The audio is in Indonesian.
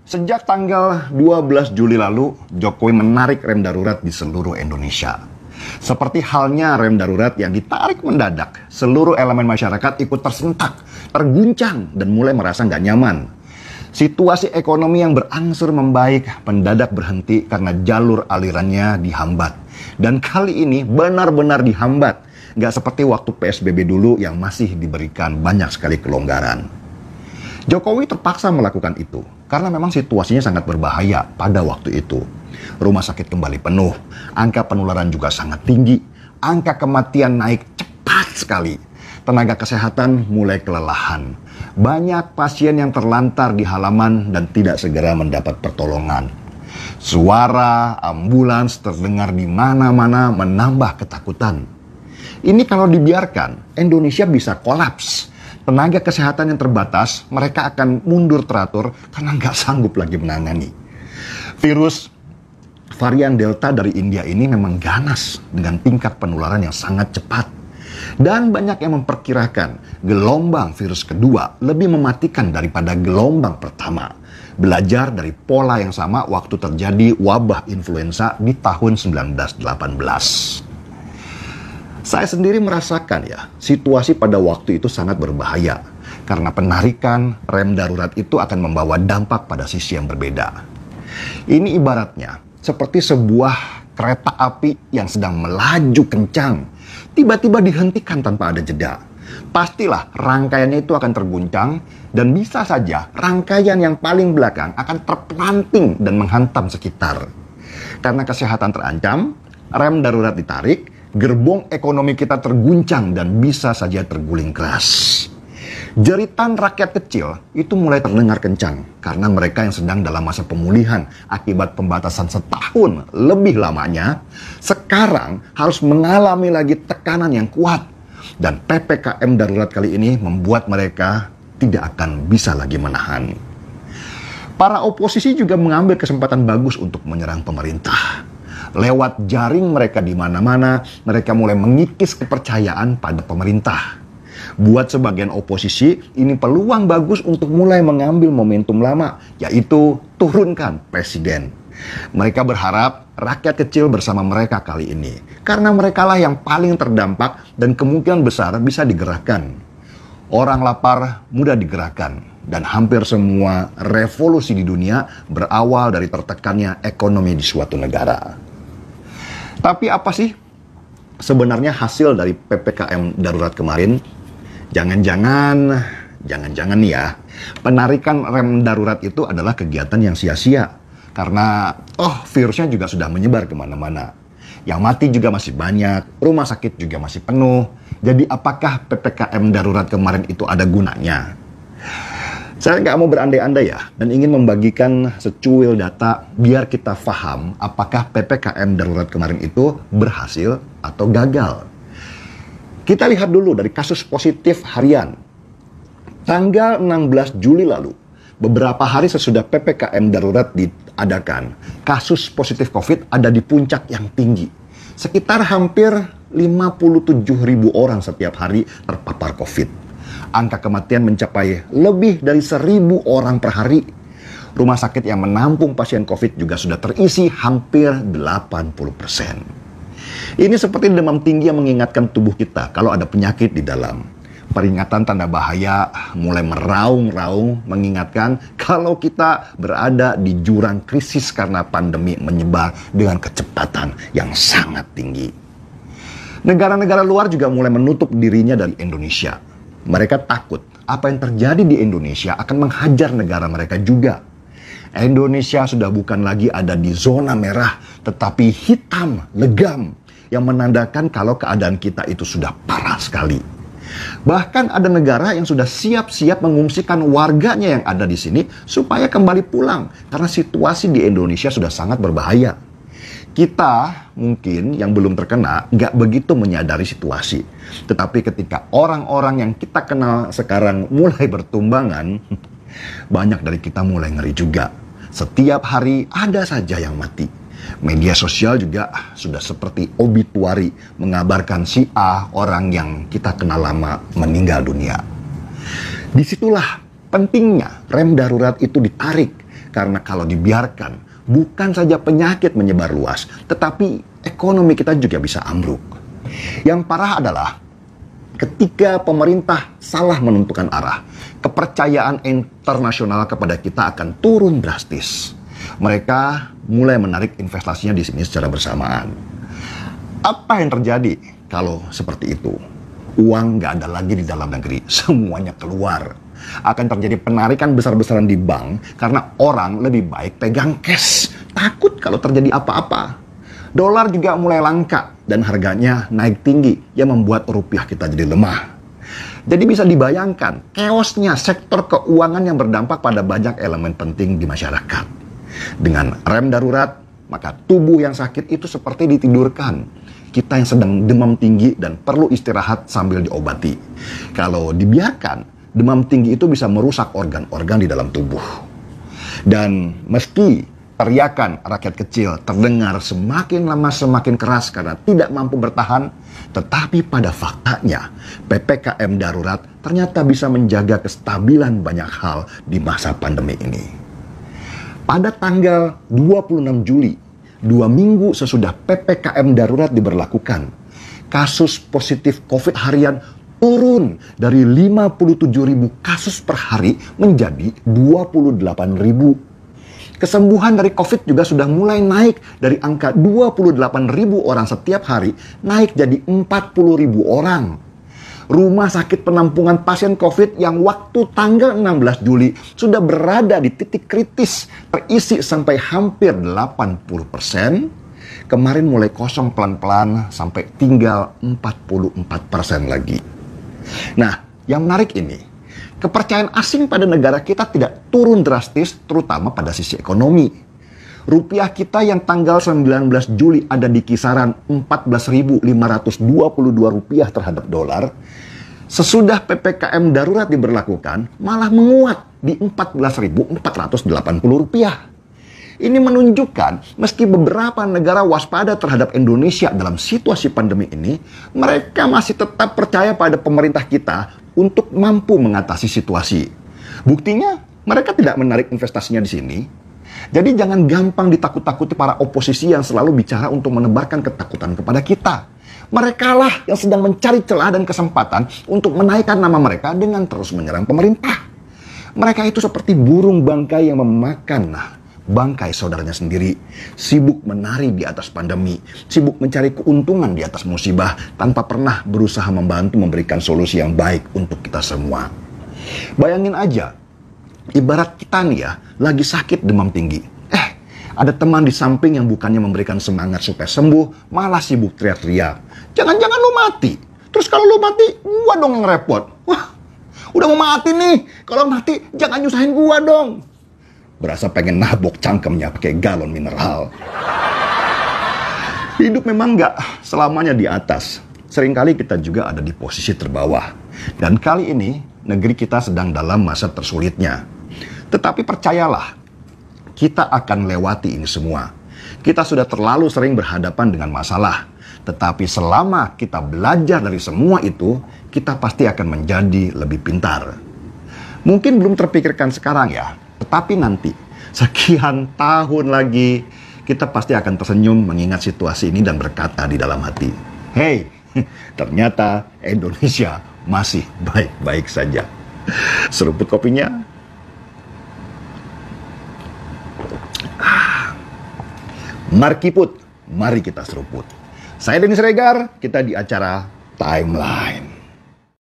Sejak tanggal 12 Juli lalu, Jokowi menarik rem darurat di seluruh Indonesia. Seperti halnya rem darurat yang ditarik mendadak, seluruh elemen masyarakat ikut tersentak, terguncang, dan mulai merasa nggak nyaman. Situasi ekonomi yang berangsur membaik mendadak berhenti karena jalur alirannya dihambat. Dan kali ini benar-benar dihambat. Nggak seperti waktu PSBB dulu yang masih diberikan banyak sekali kelonggaran. Jokowi terpaksa melakukan itu karena memang situasinya sangat berbahaya pada waktu itu. Rumah sakit kembali penuh, angka penularan juga sangat tinggi, angka kematian naik cepat sekali. Tenaga kesehatan mulai kelelahan. Banyak pasien yang terlantar di halaman dan tidak segera mendapat pertolongan. Suara ambulans terdengar di mana-mana menambah ketakutan. Ini kalau dibiarkan, Indonesia bisa kolaps. Tenaga kesehatan yang terbatas, mereka akan mundur teratur karena nggak sanggup lagi menangani. Virus varian Delta dari India ini memang ganas dengan tingkat penularan yang sangat cepat. Dan banyak yang memperkirakan gelombang virus kedua lebih mematikan daripada gelombang pertama. Belajar dari pola yang sama waktu terjadi wabah influenza di tahun 1918. Saya sendiri merasakan situasi pada waktu itu sangat berbahaya. Karena penarikan rem darurat itu akan membawa dampak pada sisi yang berbeda. Ini ibaratnya seperti sebuah kereta api yang sedang melaju kencang. Tiba-tiba dihentikan tanpa ada jeda. Pastilah rangkaiannya itu akan terguncang dan bisa saja rangkaian yang paling belakang akan terpelanting dan menghantam sekitar. Karena kesehatan terancam, rem darurat ditarik, gerbong ekonomi kita terguncang dan bisa saja terguling keras. Jeritan rakyat kecil itu mulai terdengar kencang karena mereka yang sedang dalam masa pemulihan akibat pembatasan setahun lebih lamanya, sekarang harus mengalami lagi tekanan yang kuat. Dan PPKM darurat kali ini membuat mereka tidak akan bisa lagi menahan. Para oposisi juga mengambil kesempatan bagus untuk menyerang pemerintah. Lewat jaring mereka di mana-mana, mereka mulai mengikis kepercayaan pada pemerintah. Buat sebagian oposisi, ini peluang bagus untuk mulai mengambil momentum lama, yaitu turunkan presiden. Mereka berharap rakyat kecil bersama mereka kali ini, karena merekalah yang paling terdampak dan kemungkinan besar bisa digerakkan. Orang lapar mudah digerakkan, dan hampir semua revolusi di dunia berawal dari tertekannya ekonomi di suatu negara. Tapi apa sih sebenarnya hasil dari PPKM darurat kemarin? Jangan-jangan nih ya, penarikan rem darurat itu adalah kegiatan yang sia-sia. Karena, virusnya juga sudah menyebar kemana-mana. Yang mati juga masih banyak, rumah sakit juga masih penuh. Jadi apakah PPKM darurat kemarin itu ada gunanya? Saya nggak mau berandai-andai ya, dan ingin membagikan secuil data biar kita paham apakah PPKM darurat kemarin itu berhasil atau gagal. Kita lihat dulu dari kasus positif harian. Tanggal 16 Juli lalu, beberapa hari sesudah PPKM darurat diadakan, kasus positif COVID ada di puncak yang tinggi. Sekitar hampir 57.000 orang setiap hari terpapar COVID. Angka kematian mencapai lebih dari 1.000 orang per hari. Rumah sakit yang menampung pasien COVID juga sudah terisi hampir 80%. Ini seperti demam tinggi yang mengingatkan tubuh kita kalau ada penyakit di dalam. Peringatan tanda bahaya mulai meraung-raung mengingatkan kalau kita berada di jurang krisis karena pandemi menyebar dengan kecepatan yang sangat tinggi. Negara-negara luar juga mulai menutup dirinya dari Indonesia. Mereka takut apa yang terjadi di Indonesia akan menghajar negara mereka juga. Indonesia sudah bukan lagi ada di zona merah, tetapi hitam, legam, yang menandakan kalau keadaan kita itu sudah parah sekali. Bahkan ada negara yang sudah siap-siap mengungsikan warganya yang ada di sini supaya kembali pulang, karena situasi di Indonesia sudah sangat berbahaya. Kita mungkin yang belum terkena nggak begitu menyadari situasi. Tetapi ketika orang-orang yang kita kenal sekarang mulai bertumbangan, banyak dari kita mulai ngeri juga. Setiap hari ada saja yang mati. Media sosial juga sudah seperti obituari mengabarkan si A, orang yang kita kenal lama, meninggal dunia. Disitulah pentingnya rem darurat itu ditarik. Karena kalau dibiarkan, bukan saja penyakit menyebar luas, tetapi ekonomi kita juga bisa ambruk. Yang parah adalah ketika pemerintah salah menentukan arah, kepercayaan internasional kepada kita akan turun drastis. Mereka mulai menarik investasinya di sini secara bersamaan. Apa yang terjadi kalau seperti itu? Uang nggak ada lagi di dalam negeri, semuanya keluar. Akan terjadi penarikan besar-besaran di bank karena orang lebih baik pegang cash, takut kalau terjadi apa-apa. Dolar juga mulai langka dan harganya naik tinggi yang membuat rupiah kita jadi lemah. Jadi bisa dibayangkan chaosnya sektor keuangan yang berdampak pada banyak elemen penting di masyarakat. Dengan rem darurat, maka tubuh yang sakit itu seperti ditidurkan. Kita yang sedang demam tinggi dan perlu istirahat sambil diobati. Kalau dibiarkan, demam tinggi itu bisa merusak organ-organ di dalam tubuh. Dan meski teriakan rakyat kecil terdengar semakin lama semakin keras karena tidak mampu bertahan, tetapi pada faktanya PPKM darurat ternyata bisa menjaga kestabilan banyak hal di masa pandemi ini. Pada tanggal 26 Juli, 2 minggu sesudah PPKM darurat diberlakukan, kasus positif COVID harian turun dari 57.000 kasus per hari menjadi 28.000. Kesembuhan dari COVID juga sudah mulai naik dari angka 28.000 orang setiap hari naik jadi 40.000 orang. Rumah sakit penampungan pasien COVID yang waktu tanggal 16 Juli sudah berada di titik kritis terisi sampai hampir 80%. Kemarin mulai kosong pelan-pelan sampai tinggal 44% lagi. Nah, yang menarik ini, kepercayaan asing pada negara kita tidak turun drastis, terutama pada sisi ekonomi. Rupiah kita yang tanggal 19 Juli ada di kisaran 14.522 rupiah terhadap dolar, sesudah PPKM darurat diberlakukan, malah menguat di 14.480 rupiah. Ini menunjukkan meski beberapa negara waspada terhadap Indonesia dalam situasi pandemi ini, mereka masih tetap percaya pada pemerintah kita untuk mampu mengatasi situasi. Buktinya, mereka tidak menarik investasinya di sini. Jadi jangan gampang ditakut-takuti para oposisi yang selalu bicara untuk menebarkan ketakutan kepada kita. Merekalah yang sedang mencari celah dan kesempatan untuk menaikkan nama mereka dengan terus menyerang pemerintah. Mereka itu seperti burung bangkai yang memakan bangkai saudaranya sendiri, sibuk menari di atas pandemi, sibuk mencari keuntungan di atas musibah, tanpa pernah berusaha membantu memberikan solusi yang baik untuk kita semua. Bayangin aja, ibarat kita nih ya, lagi sakit demam tinggi. Ada teman di samping yang bukannya memberikan semangat supaya sembuh, malah sibuk teriak-teriak. Jangan-jangan lu mati. Terus kalau lu mati, gua dong yang repot. Wah, udah mau mati nih. Kalau mati, jangan nyusahin gua dong. Berasa pengen nabok cangkemnya pakai galon mineral. Hidup memang nggak selamanya di atas. Seringkali kita juga ada di posisi terbawah. Dan kali ini, negeri kita sedang dalam masa tersulitnya. Tetapi percayalah, kita akan lewati ini semua. Kita sudah terlalu sering berhadapan dengan masalah. Tetapi selama kita belajar dari semua itu, kita pasti akan menjadi lebih pintar. Mungkin belum terpikirkan sekarang ya, tetapi nanti, sekian tahun lagi, kita pasti akan tersenyum mengingat situasi ini dan berkata di dalam hati, "Hey, ternyata Indonesia masih baik-baik saja." Seruput kopinya. Markiput, mari kita seruput. Saya Denny Siregar, kita di acara Timeline.